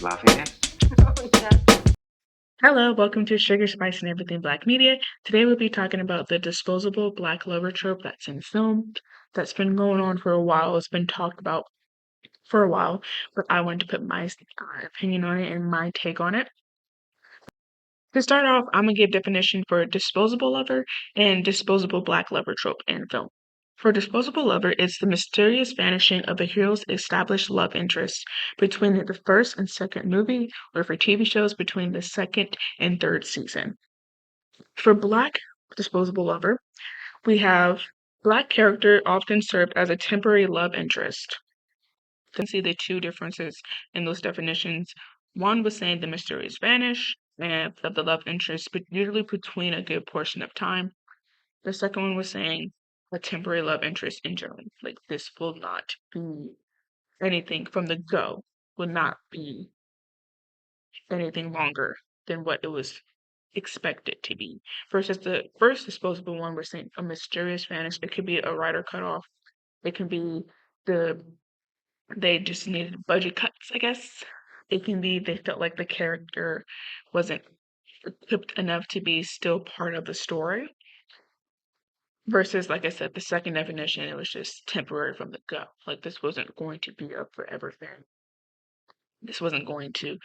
laughing at. Hello, welcome to Sugar, Spice, and Everything Black Media. Today we'll be talking about the disposable black lover trope that's in film, that's been going on for a while. It's been talked about for a while, but I wanted to put my opinion on it and my take on it. To start off, I'm going to give definition for disposable lover and disposable black lover trope in film. For disposable lover, it's the mysterious vanishing of a hero's established love interest between the first and second movie, or for TV shows between the second and third season. For black disposable lover, we have black character often served as a temporary love interest. You can see the two differences in those definitions. One was saying the mysterious vanish and of the love interest, but usually between a good portion of time. The second one was saying a temporary love interest in general. Like this will not be anything from the go, will not be anything longer than what it was expected to be. Versus the first disposable one, we're saying a mysterious vanish. It could be a writer cutoff. It can be the they just needed budget cuts, I guess. It can be they felt like the character wasn't equipped enough to be still part of the story. Versus, like I said, the second definition, it was just temporary from the go. Like this wasn't going to be a forever thing. This wasn't going to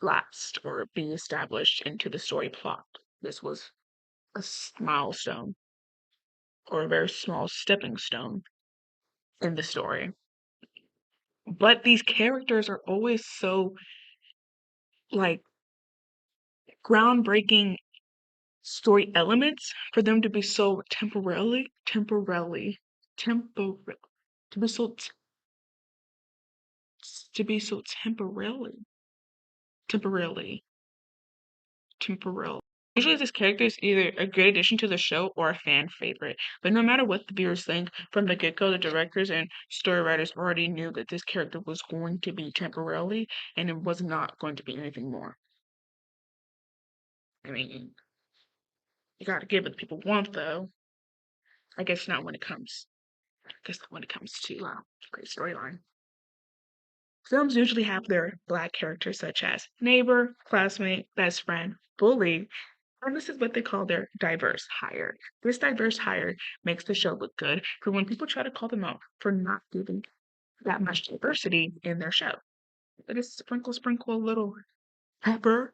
last or be established into the story plot. This was a milestone or a very small stepping stone in the story. But these characters are always so like groundbreaking story elements for them to be so temporary, to be so to be so temporarily temporal. Usually this character is either a great addition to the show or a fan favorite. But no matter what the viewers think, from the get-go, the directors and story writers already knew that this character was going to be temporarily and it was not going to be anything more. I mean, you gotta give what the people want though. I guess not when it comes to great storyline. Films usually have their black characters such as neighbor, classmate, best friend, bully, and this is what they call their diverse hire. This diverse hire makes the show look good for when people try to call them out for not giving that much diversity in their show. They just sprinkle a little pepper,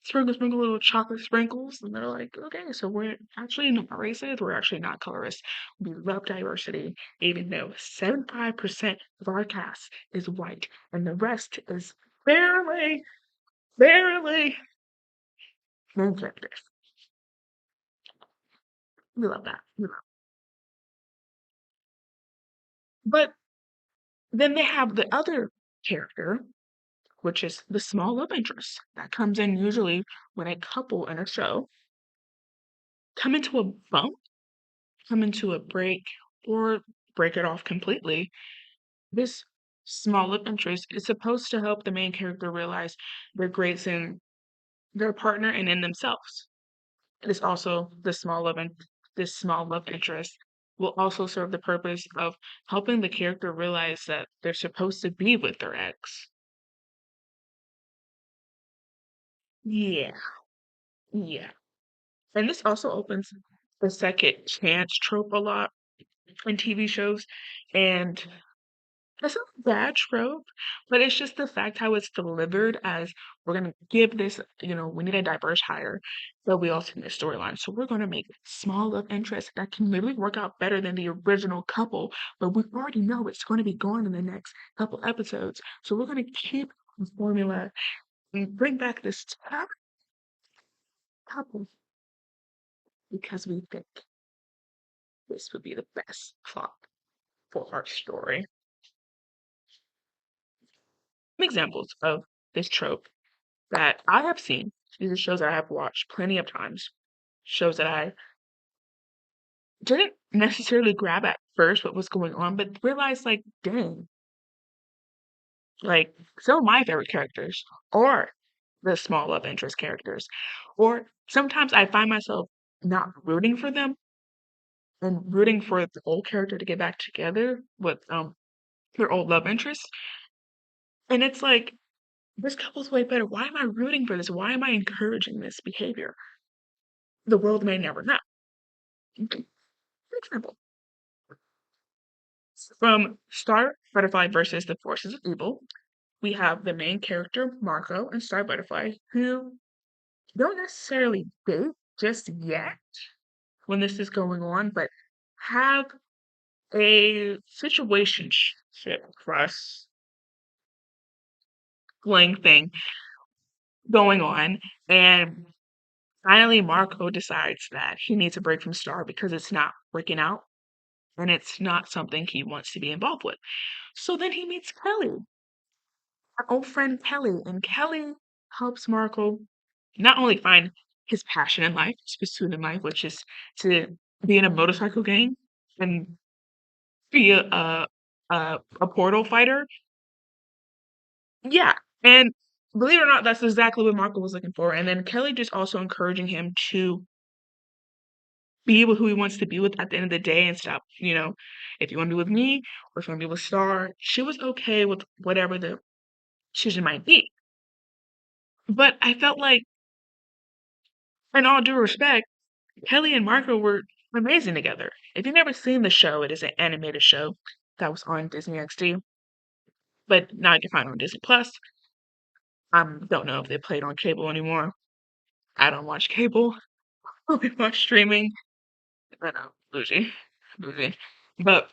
sprinkle little chocolate sprinkles, and they're like, okay, so we're actually not racist, we're actually not colorist. We love diversity, even though 75% of our cast is white and the rest is barely main characters. We love that. We love. But then they have the other character, which is the small love interest that comes in usually when a couple in a show come into a bump, come into a break, or break it off completely. This small love interest is supposed to help the main character realize their greats in their partner and in themselves. It is also this small love interest will also serve the purpose of helping the character realize that they're supposed to be with their ex. Yeah, yeah. And this also opens the second chance trope a lot in TV shows. And it's not a bad trope, but it's just the fact how it's delivered as we're gonna give this, we need a diverse hire, but we also need a storyline. So we're gonna make small love interests that can literally work out better than the original couple, but we already know it's gonna be gone in the next couple episodes. So we're gonna keep the formula and bring back this couple because we think this would be the best plot for our story. Some examples of this trope that I have seen. These are shows that I have watched plenty of times. Shows that I didn't necessarily grab at first what was going on, but realized like, dang, like some of my favorite characters are the small love interest characters. Or sometimes I find myself not rooting for them and rooting for the old character to get back together with their old love interest. And it's like this couple's way better. Why am I rooting for this? Why am I encouraging this behavior? The world may never know. For example, from Star Butterfly versus the Forces of Evil, we have the main character, Marco, and Star Butterfly, who don't necessarily date just yet when this is going on, but have a situationship crush fling thing going on. And finally, Marco decides that he needs a break from Star because it's not working out and it's not something he wants to be involved with. So then he meets Kelly, our old friend Kelly, and Kelly helps Marco not only find his passion in life, his pursuit in life, which is to be in a motorcycle gang and be a portal fighter. Yeah, and believe it or not, that's exactly what Marco was looking for. And then Kelly just also encouraging him to be with who he wants to be with at the end of the day and stop, if you want to be with me or if you want to be with Star, she was okay with whatever the decision might be. But I felt like, in all due respect, Kelly and Marco were amazing together. If you've never seen the show, it is an animated show that was on Disney XD, but now you can find it on Disney Plus. Don't know if they played on cable anymore. I don't watch cable. I only watch streaming. I know, bougie, bougie. But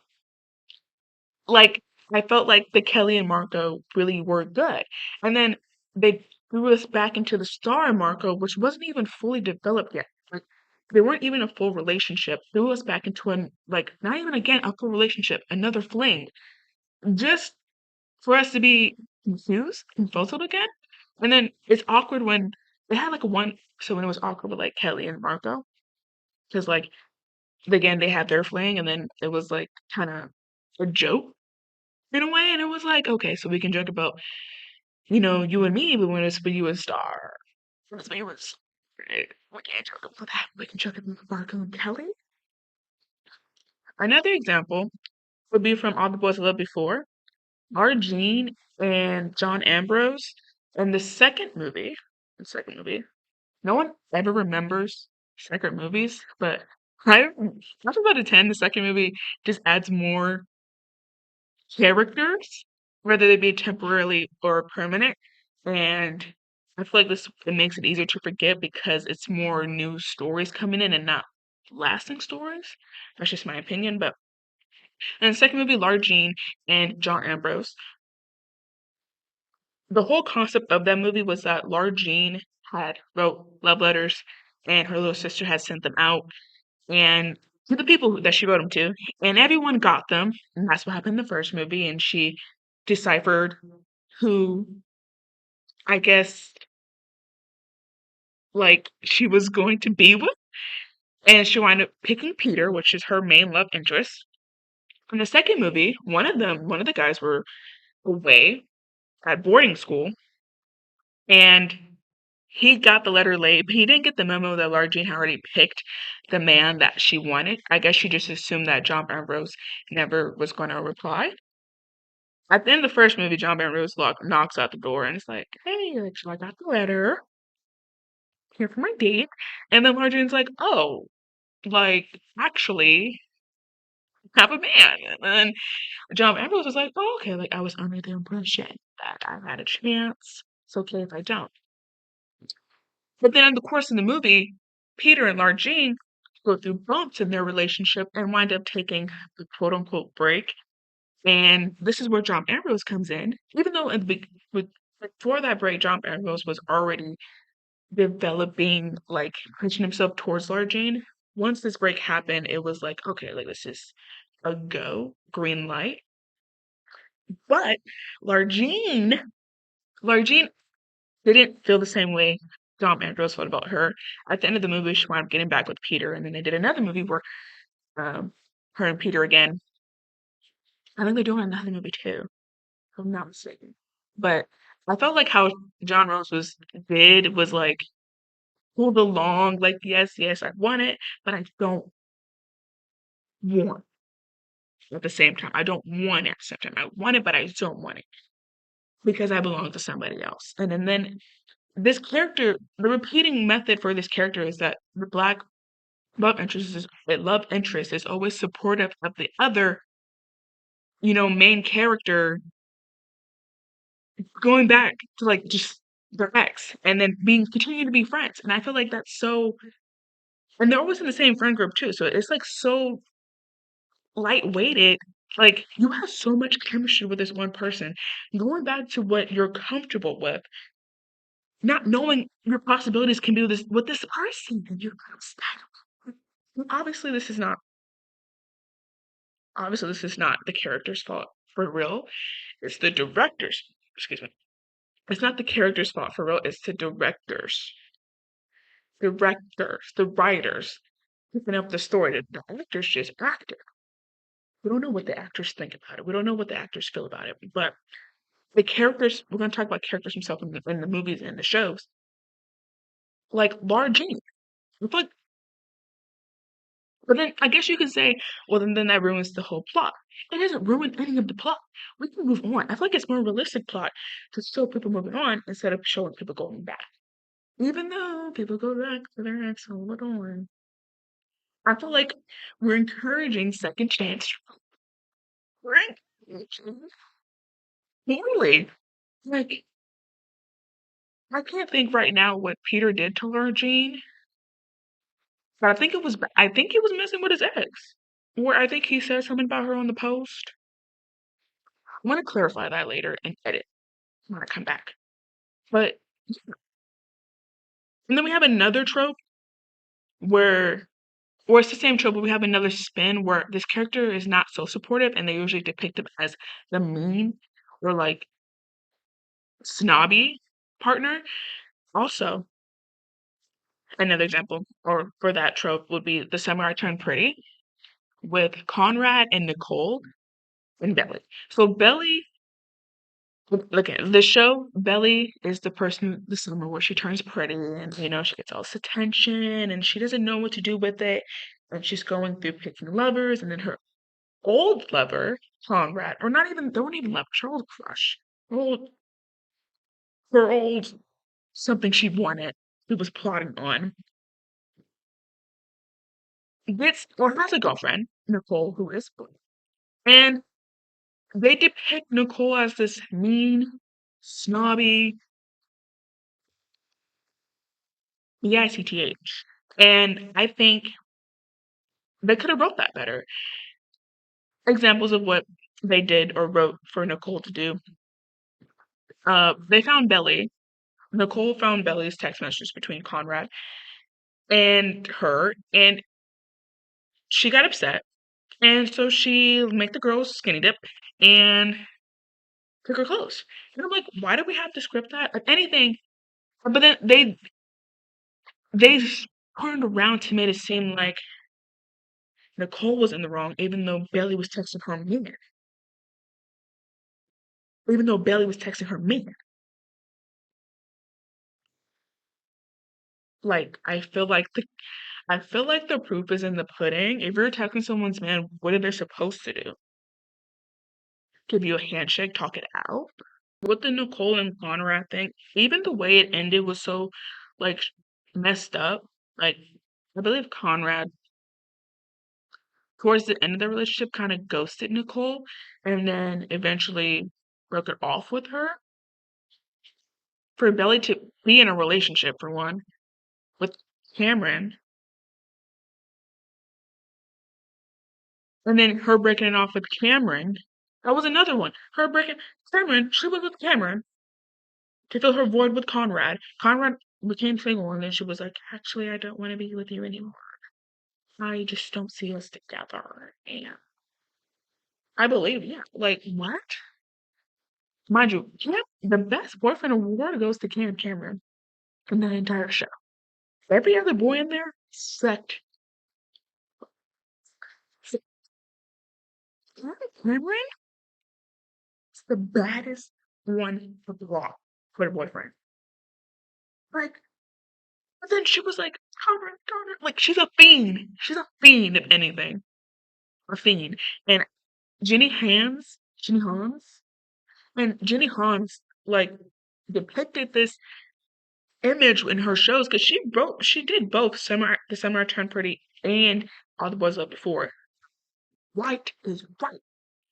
like, I felt like the Kelly and Marco really were good. And then they threw us back into the Star and Marco, which wasn't even fully developed yet. Like, they weren't even a full relationship. Threw us back into not even again a full relationship, another fling, just for us to be confused, confuzzled again. And then it's awkward when they had like a one. So when it was awkward with like Kelly and Marco, because like again they had their fling, and then it was like kind of a joke in a way, and it was like, okay, so we can joke about, you and me, but when it's for you and Star, when it's me and Star, we can't joke about that. We can joke about Marco and Kelly. Another example would be from All the Boys I Loved Before, Arjean and John Ambrose. In the second movie, no one ever remembers second movies, but I, 9 out of 10, the second movie just adds more characters, whether they be temporarily or permanent. And I feel like this it makes it easier to forget because it's more new stories coming in and not lasting stories. That's just my opinion. But in the second movie, Lara Jean and John Ambrose, the whole concept of that movie was that Lara Jean had wrote love letters and her little sister had sent them out and to the people that she wrote them to, and everyone got them. And that's what happened in the first movie. And she deciphered who, I guess, like she was going to be with, and she wound up picking Peter, which is her main love interest. In the second movie, one of the guys were away at boarding school, and he got the letter late, but he didn't get the memo that Lara Jean had already picked the man that she wanted. I guess she just assumed that John Ambrose never was going to reply. At the end of the first movie, John Ambrose knocks out the door and it's like, "Hey, like, so I got the letter here for my date." And then Lara Jean's like, "Oh, like, actually, I have a man." And then John Ambrose was like, "Oh, okay, like, I was under the impression that I had a chance. It's okay if I don't." But then in the course of the movie, Peter and Lara Jean go through bumps in their relationship and wind up taking the quote unquote break. And this is where John Ambrose comes in. Even though before that break, John Ambrose was already developing, like pushing himself towards Lara Jean. Once this break happened, it was like, okay, like this is a go, green light. But Lara Jean, Lara Jean didn't feel the same way Dom Ambrose felt about her. At the end of the movie, she wound up getting back with Peter, and then they did another movie where her and Peter again. I think they're doing another movie too, if I'm not mistaken. But I felt like how John Rose was like pulled along, like yes, yes, I want it, but I don't want it at the same time. I don't want it at the same time. I want it, but I don't want it. because I belong to somebody else. And then this character, the repeating method for this character is that the black love interest is always supportive of the other, main character going back to like just their ex and then being continuing to be friends. And I feel like that's so and they're always in the same friend group too. So it's like so light weighted. Like you have so much chemistry with this one person. Going back to what you're comfortable with, not knowing your possibilities can be with this person. And you're obviously this is not obviously this is not the character's fault for real. It's the director's excuse me. It's not the character's fault for real, it's the the writers picking up the story. The actors just acted. We don't know what the actors think about it. We don't know what the actors feel about it. But the characters, we're going to talk about characters themselves in the movies and the shows. Like Laura Jean. But, but then I guess you could say, well, then that ruins the whole plot. It doesn't ruin any of the plot. We can move on. I feel like it's more realistic plot to show people moving on instead of showing people going back. Even though people go back to their ex all the time. I feel like we're encouraging second chance. We're encouraging poorly. Like, I can't think right now what Peter did to Laura Jean, but I think he was messing with his ex. Or I think he said something about her on the post. I want to clarify that later and edit when I come back. But and then we have another trope where or it's the same trope, but we have another spin where this character is not so supportive and they usually depict him as the mean or like snobby partner. Also, another example or for that trope would be The Summer I Turned Pretty with Conrad and Nicole and Belly. So Belly, look at the show. Belly is the person the summer where she turns pretty and she gets all this attention and she doesn't know what to do with it. And she's going through picking lovers, and then her old lover, Conrad, or not even they weren't even lovers, her old crush, old her old something she wanted, she was plotting on, gets or has a girlfriend, Nicole, who is blue. And they depict Nicole as this mean, snobby, B-I-C-T-H. And I think they could have wrote that better. Examples of what they did or wrote for Nicole to do. They found Belly. Nicole found Belly's text messages between Conrad and her, and she got upset. And so she made the girls skinny dip and took her clothes. And I'm like, why do we have to script that? Like anything. But then they turned around to make it seem like Nicole was in the wrong, even though Belly was texting her man. Even though Belly was texting her man. Like I feel like the proof is in the pudding. If you're texting someone's man, what are they supposed to do? Give you a handshake, talk it out? With the Nicole and Conrad thing, even the way it ended was so like messed up. Like I believe Conrad towards the end of the relationship kind of ghosted Nicole and then eventually broke it off with her. For Belly to be in a relationship for one with Cameron and then her breaking it off with Cameron. That was another one. Her breaking Cameron, she was with Cameron to fill her void with Conrad. Conrad became single and then she was like, actually I don't want to be with you anymore. I just don't see us together. And I believe, yeah. Like, what? Mind you, the best boyfriend award goes to Cameron in the entire show. Every other boy in there sucked. Cameron is the baddest one of the lot for the boyfriend. Like, but then she was like, Connor. Like, she's a fiend. She's a fiend, if anything. A fiend. And Jenny Hans, and Jenny Hans like depicted this image in her shows because she did both the Summer I Turned Pretty and All the Boys Love Before. Right is right.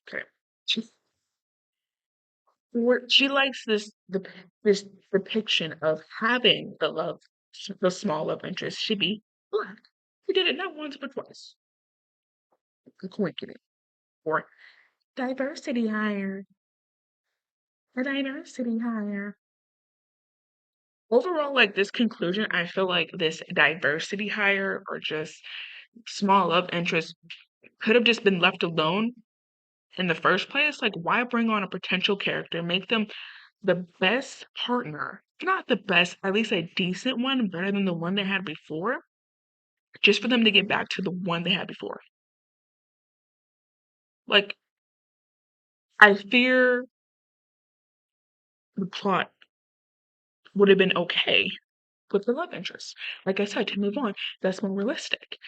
Okay. She she likes this depiction of having the small love interest should be black. She did it not once but twice. A coincidence. Or diversity hire. A diversity hire. Overall, like this conclusion, I feel like this diversity hire or just small love interest could have just been left alone in the first place. Like, why bring on a potential character, make them the best partner? Not the best, at least a decent one, better than the one they had before, just for them to get back to the one they had before. Like, I fear the plot would have been okay with the love interest. Like I said, to move on, that's more realistic.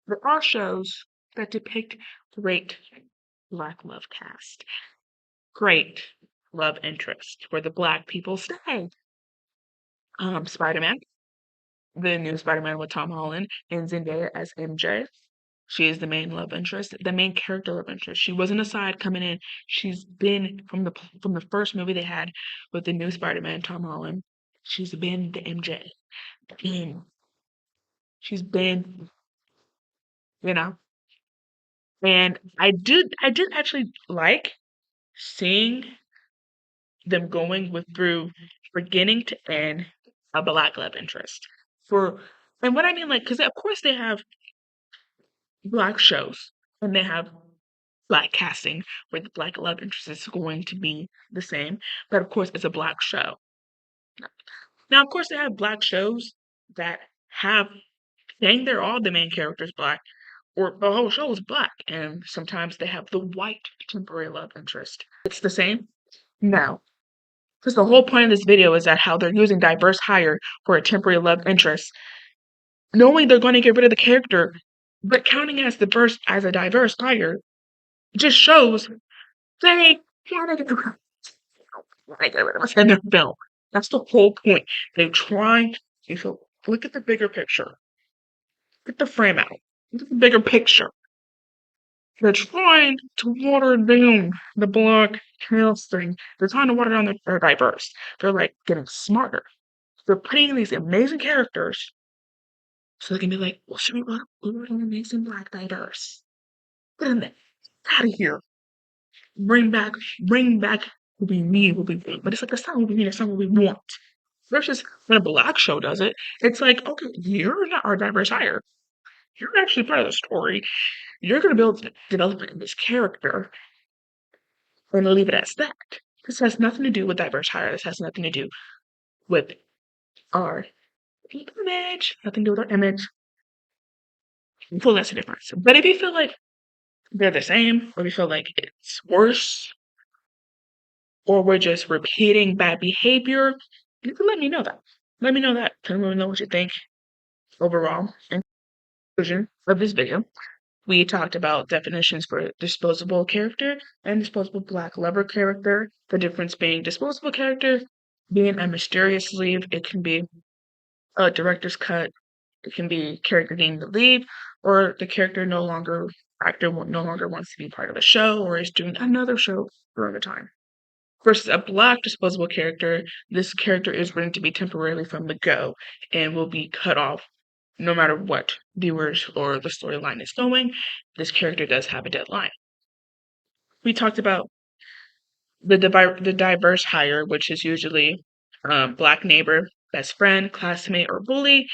There are shows that depict great black love cast, great love interest where the black people stay. Spider-Man, the new Spider-Man with Tom Holland and Zendaya as MJ. She is the main love interest, the main character love interest. She wasn't a side coming in. She's been from the first movie they had with the new Spider-Man, Tom Holland. She's been the MJ. And she's been, you know. And I did actually like seeing them going with through beginning to end a black love interest. For and what I mean, like, because of course they have black shows and they have black casting where the black love interest is going to be the same, but of course it's a black show. Now, of course, they have black shows that have dang, they're all the main characters black, or the whole show is black, and sometimes they have the white temporary love interest. It's the same? No. Because the whole point of this video is that how they're using diverse hire for a temporary love interest, knowing they're going to get rid of the character, but counting as a diverse hire just shows they wanted to get rid of us in their film. That's the whole point. They're trying to look at the bigger picture. Get the frame out. Look at the bigger picture. They're trying to water down the black cast thing. They're trying to water down their diverse. They're like getting smarter. They're putting in these amazing characters so they can be like, well, should we write an amazing black diverse? Get in there. Out of here. Bring back, bring back what we need, what we want. But it's like, that's not what we need, it's not what we want. Versus when a black show does it, it's like, okay, you're not our diverse hire. You're actually part of the story. You're going to build development in this character and leave it as that. This has nothing to do with diverse hire. This has nothing to do with our image. Nothing to do with our image. Well, that's the difference. But if you feel like they're the same, or if you feel like it's worse, or we're just repeating bad behavior, you can let me know that. Let me know that. Let me know what you think overall. In conclusion of this video, we talked about definitions for disposable character and disposable black lover character. The difference being disposable character being a mysterious leave. It can be a director's cut. It can be character deemed to leave, or the character no longer wants to be part of a show or is doing another show for the time. Versus a black disposable character, this character is written to be temporarily from the go and will be cut off no matter what viewers or the storyline is going. This character does have a deadline. We talked about the diverse hire, which is usually black neighbor, best friend, classmate, or bully,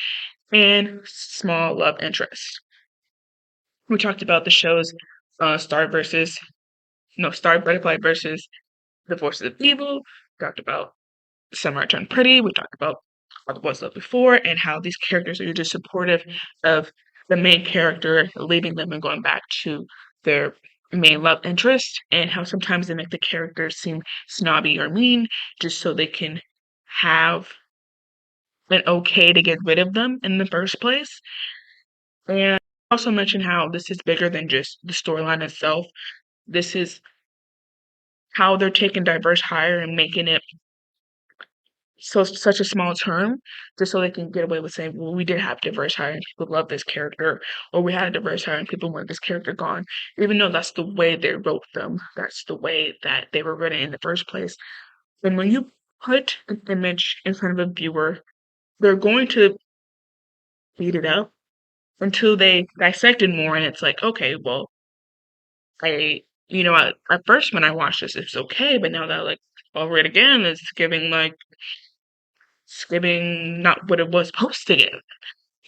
and small love interest. We talked about the shows Star Butterfly versus The Forces of Evil. We talked about Summer I Turned Pretty. We talked about All the Boys Love Before and how these characters are just supportive of the main character, leaving them and going back to their main love interest, and how sometimes they make the characters seem snobby or mean just so they can have an okay to get rid of them in the first place. And also mention how this is bigger than just the storyline itself. This is how they're taking diverse hire and making it such a small term just so they can get away with saying, well, we did have diverse hire and people love this character, or we had a diverse hire and people want this character gone, even though that's the way they wrote them. That's the way that they were written in the first place. And when you put an image in front of a viewer, they're going to beat it up until they dissect it more, and it's like, okay, well, at first when I watched this, it's okay, but now that like over it again, it's giving not what it was supposed to give,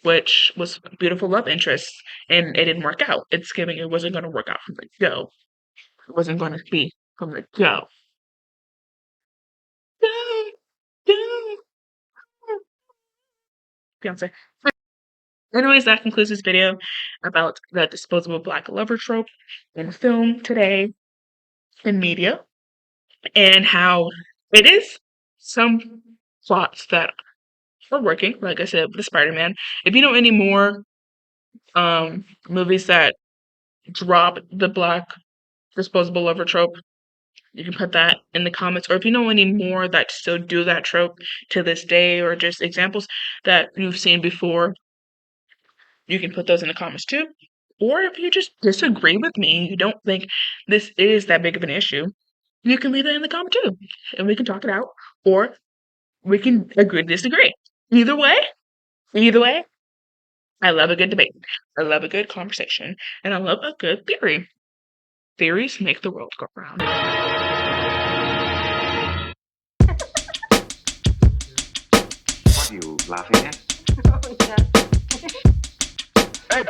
which was beautiful love interest, and it didn't work out. It's giving it wasn't going to work out from the go. It wasn't going to be from the go. Beyonce. Anyways, that concludes this video about the disposable black lover trope in film today in media, and how it is some plots that are working, like I said, with the Spider-Man. If you know any more movies that drop the black disposable lover trope, you can put that in the comments. Or if you know any more that still do that trope to this day, or just examples that you've seen before, you can put those in the comments too. Or if you just disagree with me, you don't think this is that big of an issue, you can leave it in the comment too, and we can talk it out. Or we can agree to disagree. Either way, either way, I love a good debate. I love a good conversation, and I love a good theory. Theories make the world go round. What are you laughing at? Oh, yeah. Hey,